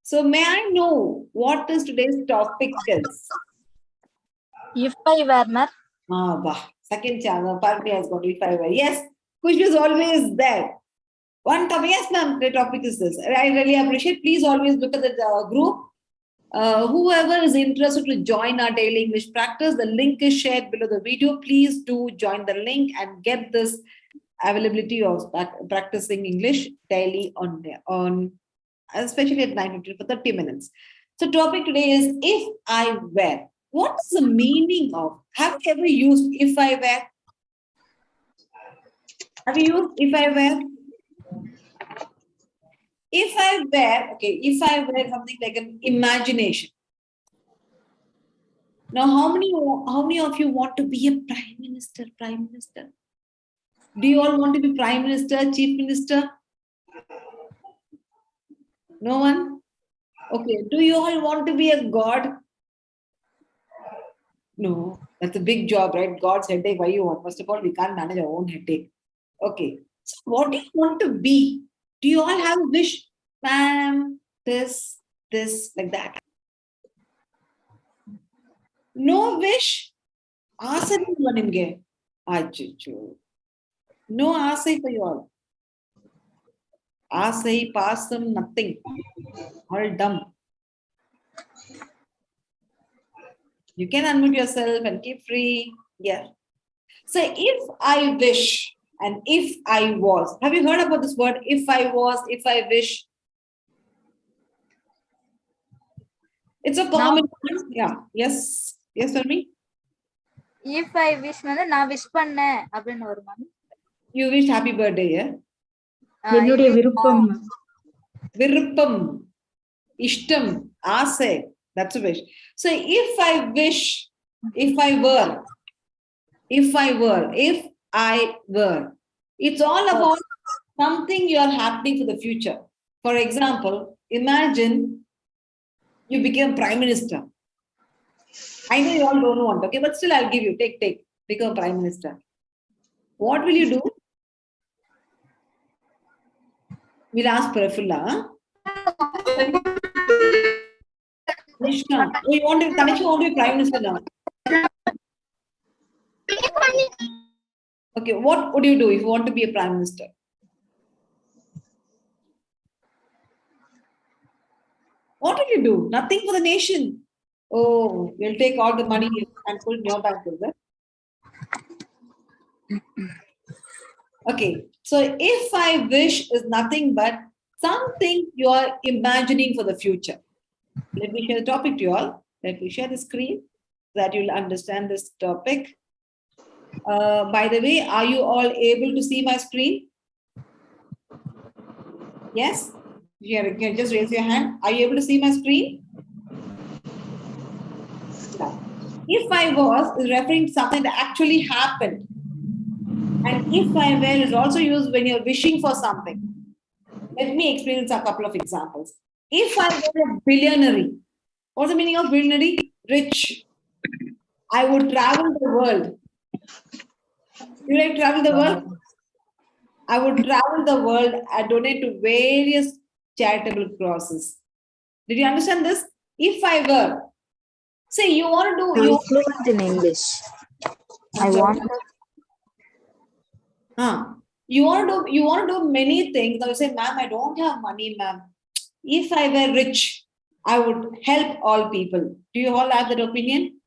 So may I know what is today's topic is? If I were, ma'am. Second channel, Parmi has got if I were. Yes, which was always there. One topic, yes, ma'am, the topic is this. I really appreciate. Please always look at the group. Whoever is interested to join our daily English practice, the link is shared below the video. Please do join the link and get this availability of practicing English daily on especially at 9:15 for 30 minutes. So topic today is if I were. What is the meaning of? Have you ever used if I were? Have you used if I were? If I were, okay, if I were something like an imagination. Now, how many of you want to be a prime minister? Prime minister? Do you all want to be prime minister, chief minister? No one? Okay. Do you all want to be a god? No, that's a big job, right? God's headache. Why you want? First of all, we can't manage our own headache. Okay. So what do you want to be? Do you all have a wish? Ma'am, this, like that. No wish? Ask nimge. No ask for you all. Asai, passam, nothing. All dumb. You can unmute yourself and keep free. Yeah. So if I wish and if I was, have you heard about this word? If I was, if I wish. It's a common one. Yeah. Yes. Yes, for me. If I wish, na wish panna appadinu varum ma'am. You wish happy birthday, yeah? என்னுடைய விருப்பம். விருப்பம், ishtam, ஆசை. That's a wish. So if I wish, if I were, it's all about something you are happening for the future. For example, imagine you became prime minister. I know you all don't want, okay, but still I'll give you, take, become prime minister. What will you do? We'll ask Prafulla. Tanishka, you want to be prime minister now? Okay, what would you do if you want to be a prime minister? What will you do? Nothing for the nation. Oh, you'll take all the money and put it in your bank, is it? Okay, so if I wish is nothing but something you are imagining for the future. Let me share the topic to you all. Let me share the screen so that you'll understand this topic. By the way, are you all able to see my screen? Yes? Here, you can just raise your hand. Are you able to see my screen? Yeah. If I was is referring to something that actually happened. And if I were is also used when you're wishing for something. Let me explain a couple of examples. If I were a billionaire, what's the meaning of billionaire? Rich. I would travel the world. You like travel the world? I would travel the world and donate to various charitable causes. Did you understand this? If I were, say you want to do. I'm fluent in English. I want to. You want to do many things. Now you say, ma'am, I don't have money, ma'am. If I were rich, I would help all people. Do you all have that opinion?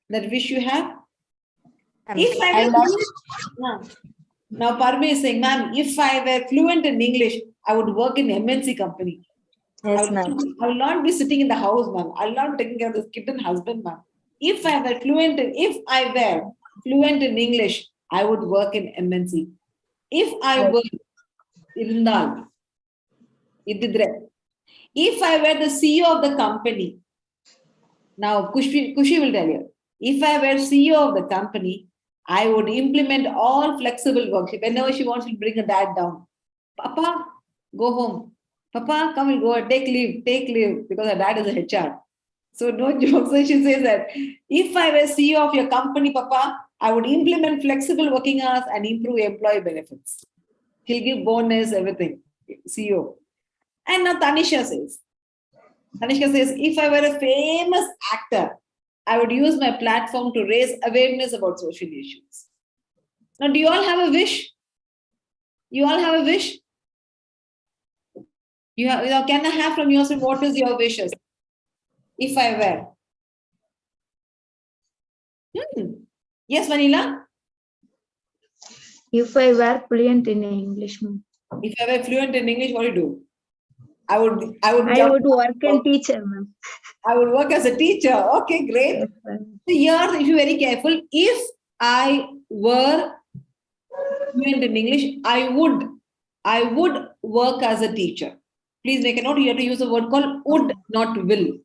That wish you have? If I were now Parmi is saying, ma'am, if I were fluent in English, I would work in MNC company. Yes, I will not be sitting in the house, ma'am. I will not be taking care of this kid and husband, ma'am. If I were fluent in English, I would work in MNC. If I were if I were the CEO of the company, now Kushi will tell you, if I were CEO of the company, I would implement all flexible work. Whenever she wants to bring her dad down. Papa, go home. Papa, come and go. Take leave, because her dad is a HR. So no joke. So she says that if I were CEO of your company, Papa, I would implement flexible working hours and improve employee benefits. He'll give bonus, everything. CEO. And now Tanisha says, Tanishka says, if I were a famous actor, I would use my platform to raise awareness about social issues. Now, do you all have a wish? You all have a wish? Can I have from yourself what is your wishes? If I were. Yes, Vanilla? If I were fluent in English, ma'am. If I were fluent in English, what do you do? I would I would work in teacher, ma'am. I would work as a teacher. Okay, great. Yes, ma'am. So here, if you're very careful, if I were fluent in English, I would work as a teacher. Please make a note. You have to use a word called would, not will.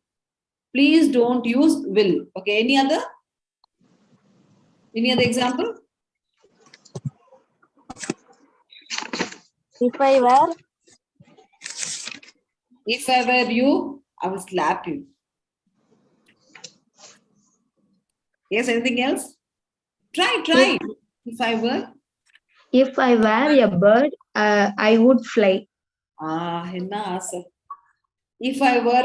Please don't use will. Okay. Any other example? If I were, If I were you, I will slap you. Yes. Anything else? Try. If I were. If I were a bird, I would fly. If I were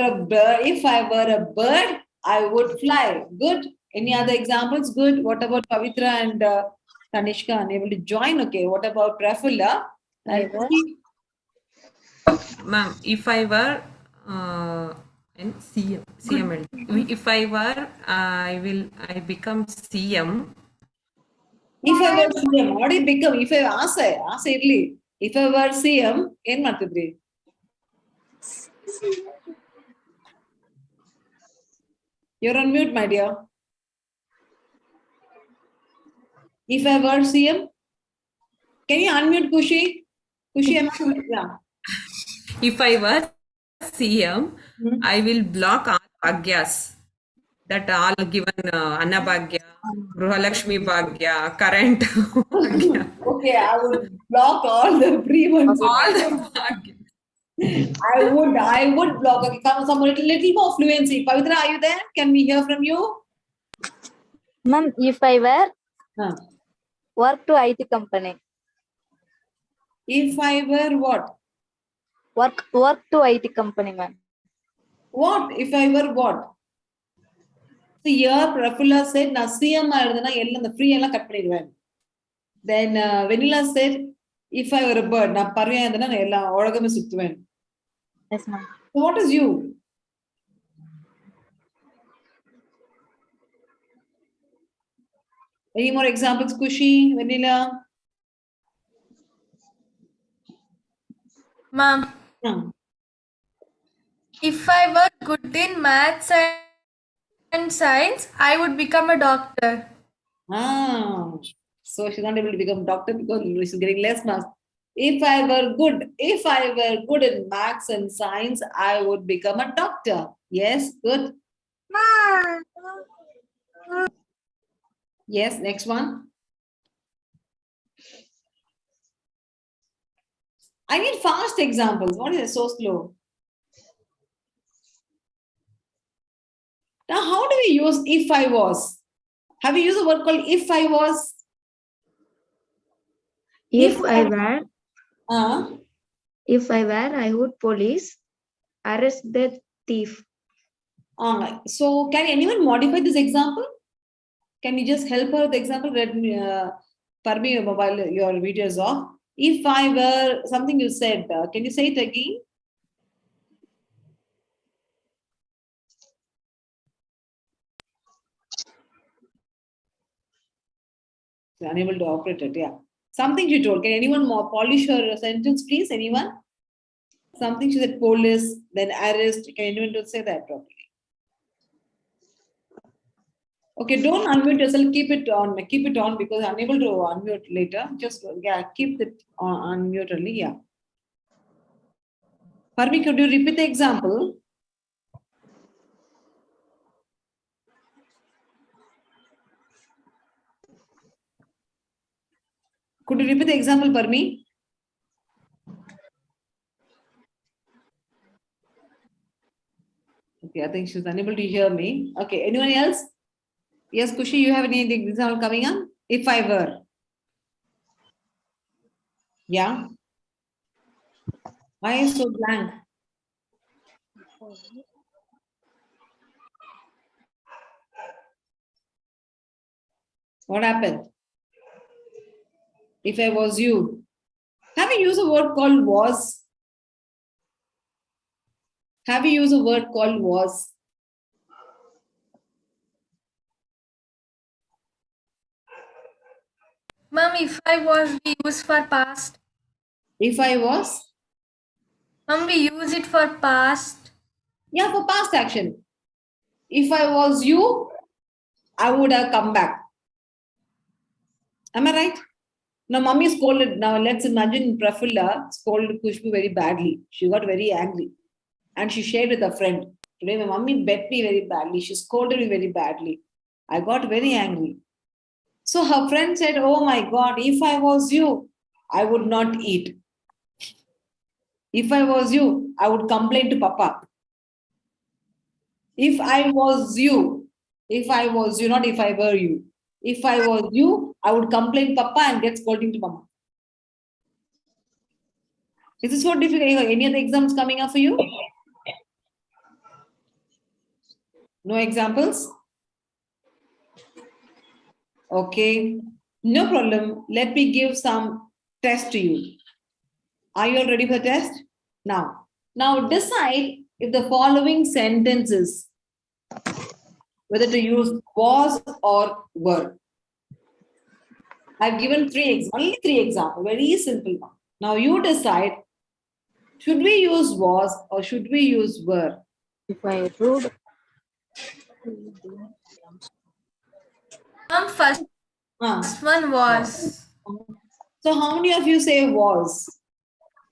a bird, I would fly. Good. Any other examples? Good. What about Pavitra and Tanishka unable to join? Okay. What about Prafulla? And Ma'am, if I were in CM, if I were, I become CM. if I were CM, what did it become? If I ask Idli, if I were CM, in Matidri. You're on mute, my dear. If I were CM, can you unmute Kushi? Kushi, am I? Yeah. If I were CM, I will block all bhagyas that all given Annabhagya, Gruhalakshmi Bhagya, current Bhagya. Okay, I would block all the free ones. All the bhagyas. I would block. Okay, come some little more fluency. Pavitra, are you there? Can we hear from you? ma'am, if I were, Huh. work to IT company. If I were what? Work to IT company, ma'am. What? If I were what? So here Prafulla said, நான் CM இருந்தனா எல்லாம் the free எல்லாம் cut பண்ணிடுவேன். Then Vanilla said, if I were a bird, நான் பறவையா இருந்தனா நான் எல்லாம் உலகமே சுத்துவேன். Yes, ma'am. So what is you? Any more examples, Kushi, Vanilla? Ma'am, if I were good in maths and science, I would become a doctor. So she's not able to become doctor because she's getting less marks. If I were good in maths and science, I would become a doctor. Yes, good. Yes, next one. I need fast examples. What is it so slow? Now, how do we use if I was? Have you used a word called if I was? If I were, Uh, I would police arrest the thief. so can anyone modify this example? Can you just help her with the example? Let me, Parmi, your mobile, your video is off. If I were something you said, can you say it again? Unable to operate it, yeah. Something she told. Can anyone more polish her sentence, please? Anyone? Something she said, police, then arrest. Can anyone to say that properly? Okay, don't unmute yourself. Keep it on because I'm unable to unmute later. Just keep it on unmute only. Yeah. Parmi, could you repeat the example? Could you repeat the example, Parmi? Okay, I think she's unable to hear me. Okay, anyone else? Yes, Kushi, you have any example coming up? If I were. Yeah. Why is so blank? What happened? If I was you. Have you used a word called was? Have you used a word called was? Ma'am, if I was, we use for past. If I was? Ma'am, we use it for past. Yeah, for past action. If I was you, I would have come back. Am I right? Now, mommy scolded. Now, let's imagine Prafulla scolded Kushbu very badly. She got very angry and she shared with a friend. Today, my mommy bet me very badly. She scolded me very badly. I got very angry. So her friend said, "Oh my God, if I was you, I would not eat. If I was you, I would complain to Papa. If I was you, not if I were you. If I was you, I would complain Papa and get scolding to Mama." Is this so difficult? Any other exams coming up for you? No examples? Okay, no problem. Let me give some test to you. Are you all ready for the test? Now decide if the following sentences, whether to use was or were. I've given only three examples, very simple one. Now you decide, should we use was or should we use were? If I rude. Ma'am, first one was. So how many of you say was?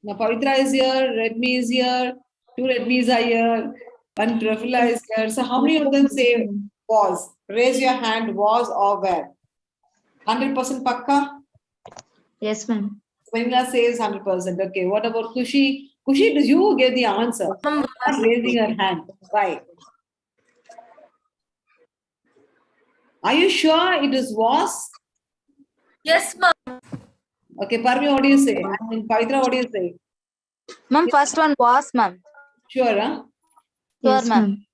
Now Pavitra is here, Redmi is here, two Redmis are here, one Prafula is here. So how many of them say was? Raise your hand, was or were? 100% pakka? Yes, ma'am. Vanilla says 100%. Okay, what about Kushi? Kushi, do you give the answer? Ma'am, Not raising her hand. Why? Are you sure it is was? yes, ma'am. Okay, Parmi, what do you say? And Pavitra, what do you say? Ma'am, first one was, ma'am. Sure, huh? Yes, ma'am. ma'am.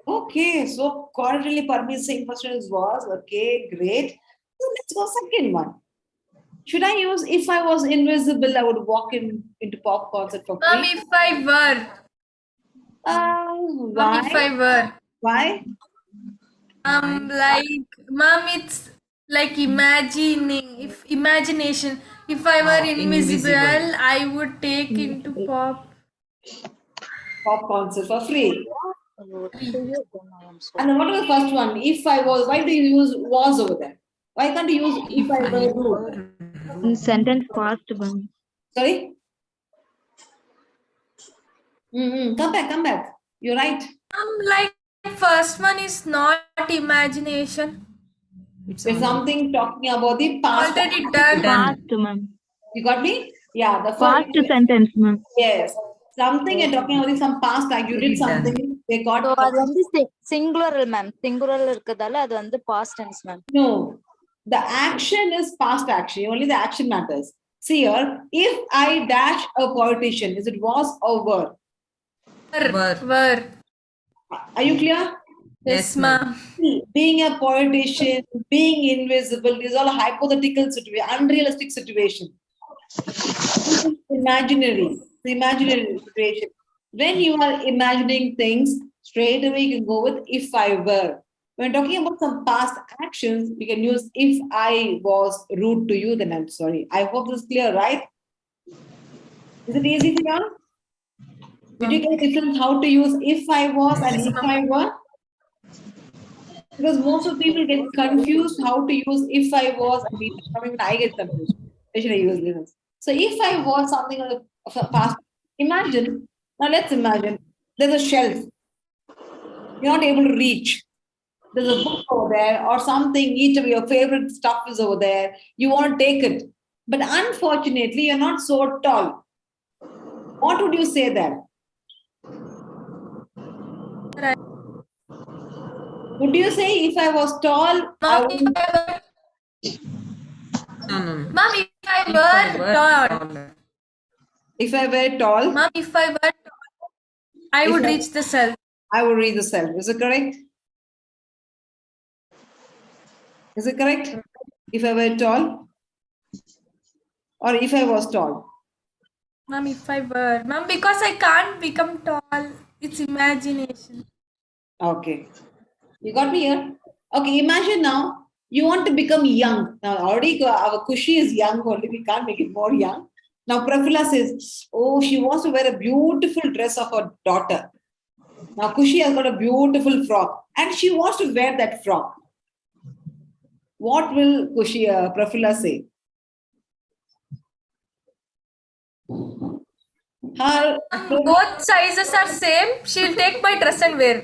Okay, so quarterly Parmi is saying first one is was. Okay, great. So let's go second one. Should I use if I was invisible, I would walk into pop concert for Ma'am, free? if I were. Ma'am, if Why? I were. Why? Ma'am, it's like imagining. If imagination. If I were invisible, invisible. I would take into pop. Pop concert for free. Free. And then what was the first one? If I was, why do you use was over there? Why can't you use if I were rude? In sentence past, ma'am. Sorry? Come back. You're right. Like first one is not imagination. There's something talking about the past. Already done. Past, ma'am. You got me? Yeah, the Past first. sentence, ma'am. Yes. Something and talking about some past, like you did something, they got. So அது வந்து singular ma'am. Singular இருக்கதால அது வந்து past tense ma'am. No, the action is past action. Only the action matters. See here, if I dash a politician, is it was or were? Were. Are you clear? Yes, ma'am. Being a politician, being invisible, these are all hypothetical situation, unrealistic situation. Imaginary situation. When you are imagining things, straight away you can go with if I were. When talking about some past actions, we can use if I was rude to you, then I'm sorry. I hope this is clear, right? Is it easy for you? Did you get a difference how to use if I was and if I were? Because most of people get confused how to use if I was and if I get confused. Especially I use this. So if I was something of a past, imagine, now let's imagine there's a shelf. You're not able to reach. There's a book over there or something, each of your favorite stuff is over there. You want to take it. But unfortunately, you're not so tall. What would you say there? Right. Would you say if I was tall, I would... No. Ma'am, if I were tall. If I were tall, Ma'am, if I were tall, I would reach the self. I would read the self. Is it correct? Is it correct? If I were tall? Or if I was tall? Ma'am, if I were. Ma'am, because I can't become tall. It's imagination. Okay. You got me here? Okay, imagine now you want to become young. Now, already our Kushi is young only. We can't make it more young. Now, Prafula says, oh, she wants to wear a beautiful dress of her daughter. Now, Kushi has got a beautiful frock and she wants to wear that frock. What will Prafula say? Her Both sizes are same. She'll take my dress and wear.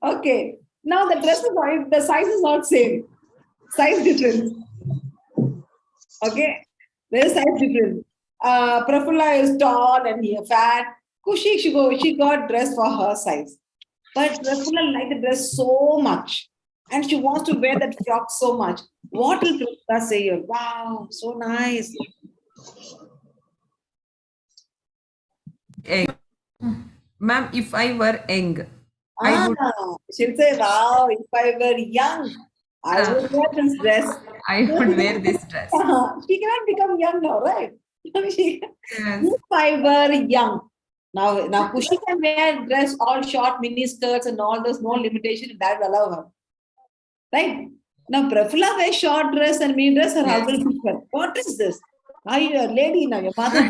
okay. Now the dress is not, the size is not same. Size difference. Okay. There is size difference. Prafula is tall and fat. Kushi, she got dressed for her size. But Prafula liked the dress so much. And she wants to wear that frock so much. What will Prafula say here? Wow, so nice. Egg. Ma'am, if I were young, I would She'll say, wow, if I were young, I would wear this dress. wear this dress. She cannot become young now, right? Yes. If I were young. Now Kushi can wear dress all short mini skirts and all. There's no limitation that will allow her. Right? Now Prafula wears short dress and mini dress, her Yes. husband different. What is this? Are you a lady now, your mother?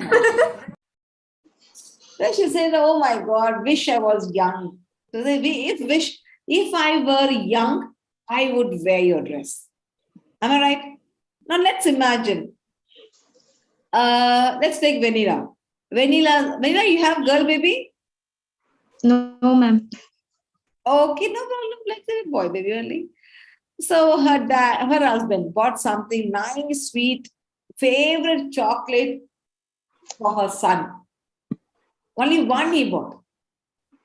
Then she said, oh my God, wish I was young. So if I were young, I would wear your dress. Am I right? Now let's imagine. Let's take Vanilla. Vanilla, you have girl baby? No, ma'am. Okay, no problem. Let's say boy baby only. So her husband bought something nice, sweet, favorite chocolate for her son. Only one he bought.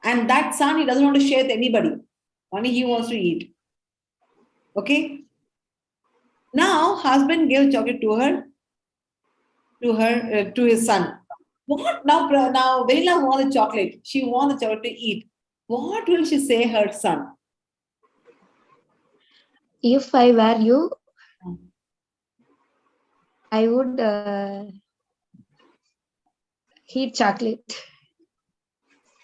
And that son, he doesn't want to share with anybody. Only he wants to eat. Okay? Now, husband gave chocolate to his son. What now? Now, Vanilla wants the chocolate. She wants the chocolate to eat. What will she say her son? If I were you, I would eat chocolate.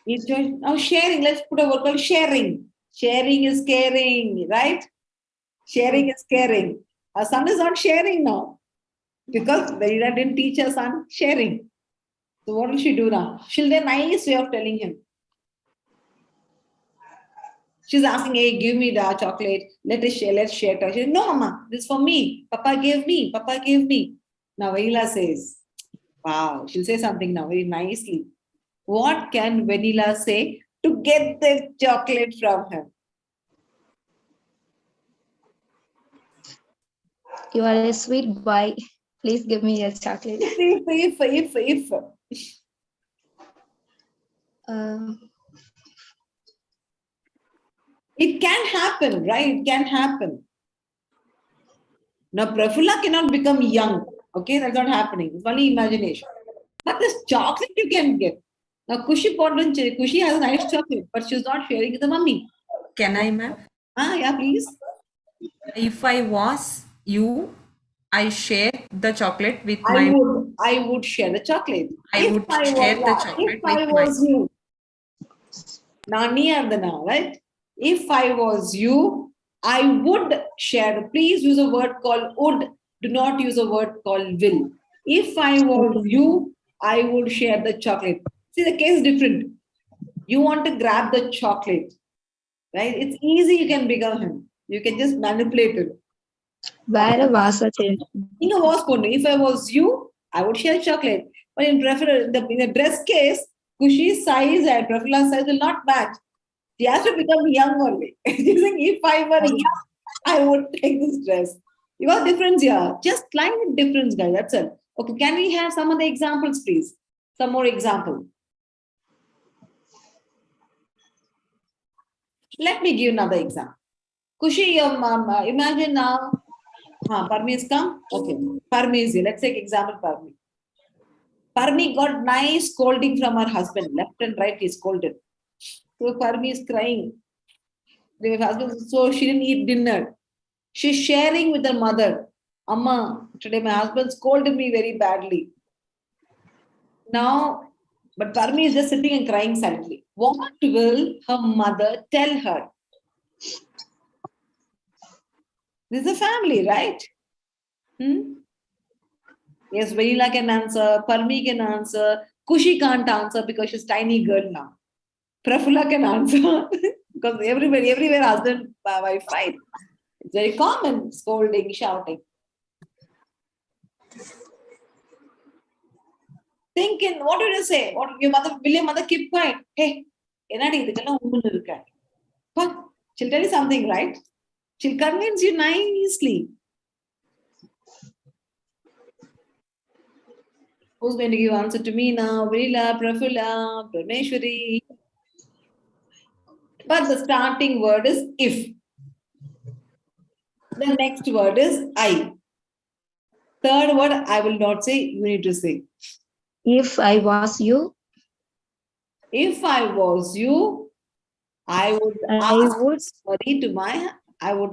Now, sharing. Let's put a word called sharing. Sharing is caring, right? Sharing is caring. Her son is not sharing now because Vanilla didn't teach her son sharing. So what will she do now? She'll have a nice way of telling him. She's asking, hey, give me the chocolate. Let's share. She said, no, Mama, this is for me. Papa gave me. Papa gave me. Now Vanilla says, wow, she'll say something now very nicely. What can Vanilla say to get the chocolate from him? You are a sweet boy. Please give me a chocolate. If. It can happen, right? It can happen. Now, Prafula cannot become young. Okay, that's not happening. It's only imagination. But this chocolate you can get. Now, Kushi has a nice chocolate, but she's not sharing with the mummy. Can I, ma'am? Yeah, please. If I was you, I share the chocolate with I would share the chocolate. If I was you. Now, right? If I was you, I would share. Please use a word called would. Do not use a word called will. If I was you, I would share the chocolate. See, the case is different. You want to grab the chocolate, right? It's easy. You can become him. You can just manipulate it. Where was a change? If I was you, I would share chocolate. But in the dress case, Kushi's size and Prafula's size will not match. She has to become young only. She's saying, if I were young, I would take this dress. You got difference here. Just line with difference, guys. That's it. Okay, can we have some of the examples, please? Some more example. Let me give another example. Kushi, your mom, imagine now. Parmi has come. Okay, Parmi is here. Let's take example Parmi. Parmi got nice scolding from her husband. Left and right, he scolded. So Parmi is crying. The husband, so she didn't eat dinner. She's sharing with her mother. Amma, today my husband scolded me very badly. Now, but Parmi is just sitting and crying silently. What will her mother tell her? This is a family, right? Yes, Vanilla can answer, Parmi can answer, Kushi can't answer because she's tiny girl now. Prafula can answer because everywhere husband wife fight. It's very common, scolding, shouting. Thinking, what did you say? What will your mother keep quiet? Hey, she'll tell you something, right? She'll convince you nicely. Who's going to give answer to me now? Virila, Prafula, Prameshwari. But the starting word is if. The next word is I. Third word, I will not say, you need to say. If I was you, If I was you, I would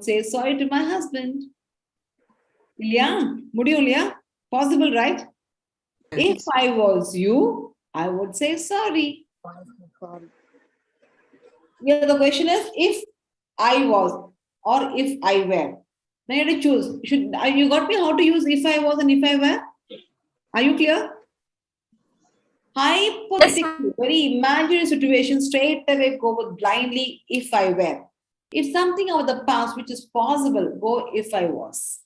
say sorry to my husband. Ilya, Mudiyulya, possible, right? If I was you, I would say sorry. Yeah, the question is if I was or if I were. Now you have to choose. You got me how to use if I was and if I were? Are you clear? Hypothetically, very imaginary situation, straight away go with blindly if I were. If something of the past which is possible, go if I was.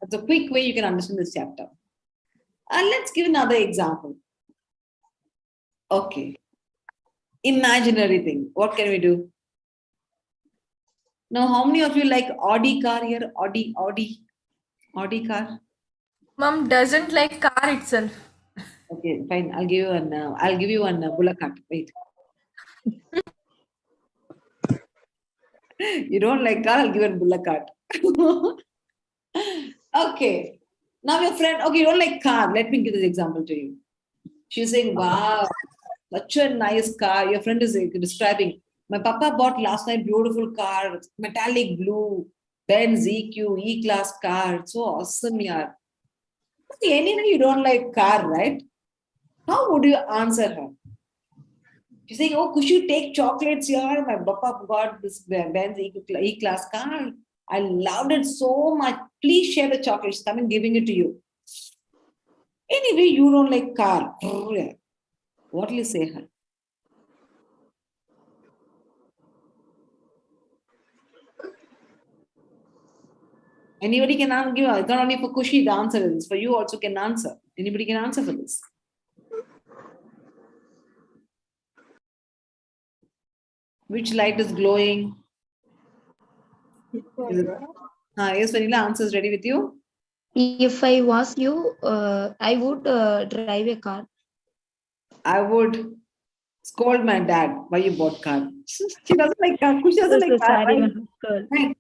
That's a quick way you can understand this chapter. And let's give another example. Okay. Imaginary thing. What can we do? Now, how many of you like Audi car here? Audi car? Mom doesn't like car itself. Okay, fine. I'll give you one bullock cart. Wait. You don't like car? I'll give you a bullock cart. Okay. Now your friend. Okay, you don't like car. Let me give this example to you. She's saying, "Wow, such a nice car." Your friend is describing. My papa bought last night beautiful car, metallic blue, Benz EQ E-class car. It's so awesome, yaar. Anyway, you don't like car, right? How would you answer her? She's saying, "Oh, could you take chocolates here? My papa got this Benz E-class car. I loved it so much. Please share the chocolates. Come and giving it to you." Anyway, you don't like car. What will you say her? Anybody can give. It's not only for Kushi, the answer is for you also can answer. Anybody can answer for this. Which light is glowing? Yes, Vanilla, answer is ready with you. if I was you, I would drive a car. I would scold my dad why you bought car. She doesn't like car. Kushi doesn't like car. Right?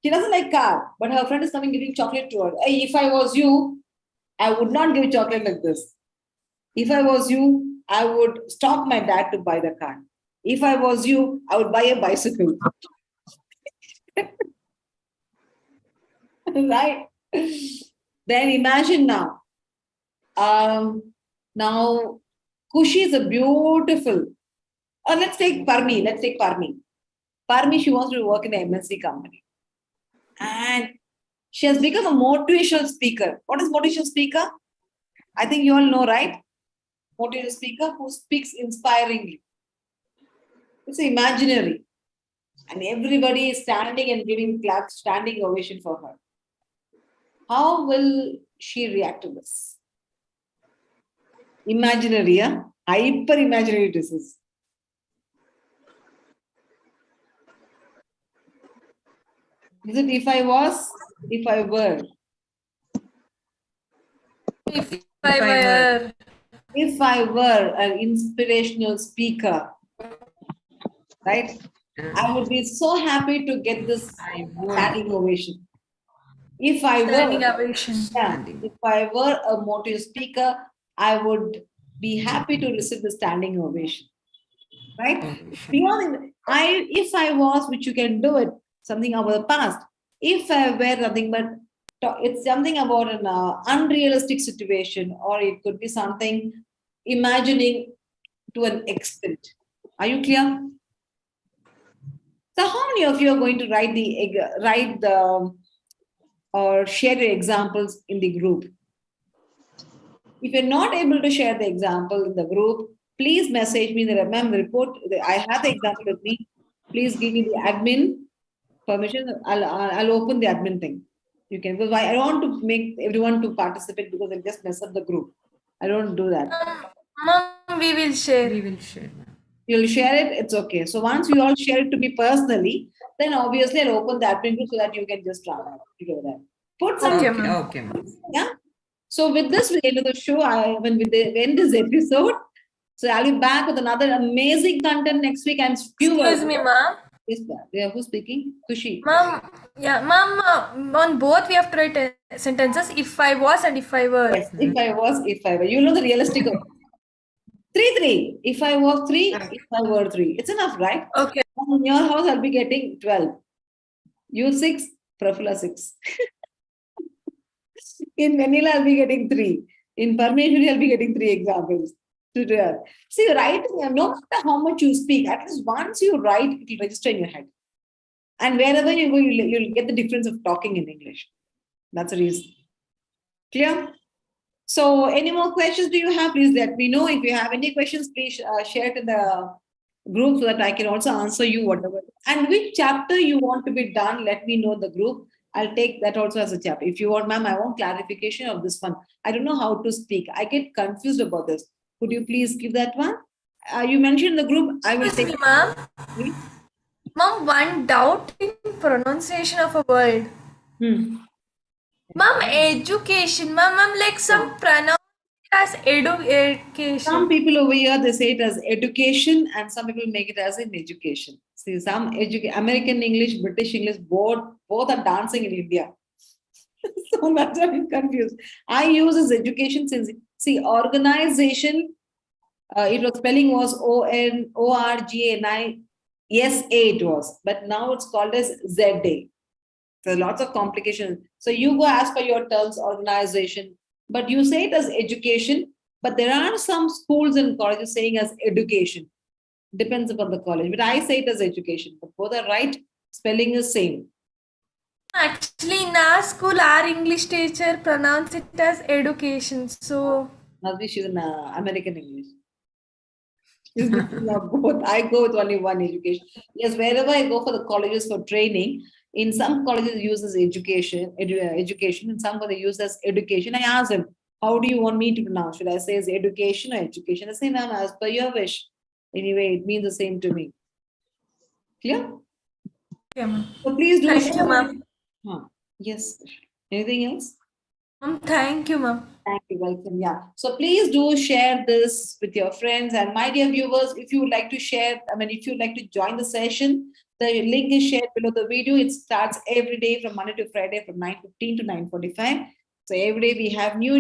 She doesn't like car, but her friend is coming giving chocolate to her. Hey, if I was you, I would not give chocolate like this. If I was you, I would stop my dad to buy the car. If I was you, I would buy a bicycle. Right? Then imagine now. Now, Kushi is a beautiful. Let's take Parmi. Parmi, she wants to work in an MNC company. And she has become a motivational speaker. What is motivational speaker? I think you all know, right? Motivational speaker who speaks inspiringly. It's imaginary. And everybody is standing and giving claps, standing ovation for her. How will she react to this? Imaginary, yeah? Hyper imaginary this is. Is it if I was, if I were? If I were. If I were an inspirational speaker, right? I would be so happy to get this standing ovation. If I were, if I were a motivational speaker, I would be happy to receive the standing ovation. right? Okay. Beyond if I was, which you can do it, something about the past. If I were nothing but it's something about an unrealistic situation, or it could be something imagining to an extent. Are you clear? So, how many of you are going to write the or share your examples in the group? If you're not able to share the example in the group, please message me that ma'am, the report. I have the example with me. Please give me the admin permission. I'll open the admin thing. You can, because I don't want to make everyone to participate because they'll just mess up the group. I don't do that. Mom, we will share. We will share. You'll share it, it's okay. So once you all share it to me personally, then obviously I'll open the admin group so that you can just figure that. Put some, Okay, Okay, ma'am. okay, ma'am. yeah. So with this, we end of the show. When we end this episode, so I'll be back with another amazing content next week. And Excuse me, ma'am. Yes, yeah, who's speaking? Kushi. Ma'am, yeah, ma'am, on both we have to write sentences. If I was and if I were. Yes, if I were. You know the realistic. 3. If I was 3, if I were 3. It's enough, right? Okay. In your house, I'll be getting 12. You 6, Prafula 6. In Manila, I'll be getting 3. In Parmeshwari, I'll be getting 3 examples. See, writing, no matter how much you speak, at least once you write, it will register in your head. And wherever you go, you'll get the difference of talking in English. That's the reason. Clear? So, any more questions do you have? Please let me know. If you have any questions, please share it in the group so that I can also answer you whatever. And which chapter you want to be done, let me know in the group. I'll take that also as a chapter. If you want, ma'am, I want clarification of this one. I don't know how to speak. I get confused about this. Could you please give that one? You mentioned the group. I will Excuse take me, ma'am. it. Ma'am, one doubt in pronunciation of a word. Ma'am, education. Ma'am, like some pronounce it as education. Some people over here, they say it as education, and some people make it as in education. See, some American English, British English, both are dancing in India. So that's why I'm confused. I use as education since, see, organization, it was spelling was ONORGANISA it was, but now it's called as ZA. So lots of complications. So you go as per your terms, organization, but you say it as education, but there are some schools and colleges saying as education. Depends upon the college, but I say it as education. But both are right. Spelling is same. Actually, in our school, our English teacher pronounced it as education. So, Must be she's in American English. She's mixing up both. I go with only one education. Yes, wherever I go for the colleges for training, in some colleges it uses education, education, and some they use as education. I ask them, how do you want me to pronounce? Should I say as education or education? I say, ma'am, as per your wish. Anyway, it means the same to me. Clear? okay, ma'am. So please do. Thank you, ma'am. Yes. Anything else? Thank you, ma'am. Thank you. Welcome. Yeah. So please do share this with your friends. And my dear viewers, if you would like to share, if you'd like to join the session, the link is shared below the video. It starts every day from Monday to Friday from 9:15 to 9:45. So every day we have new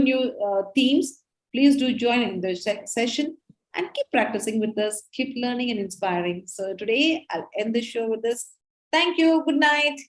themes. Please do join in the session and keep practicing with us. Keep learning and inspiring. So today I'll end the show with this. Thank you. Good night.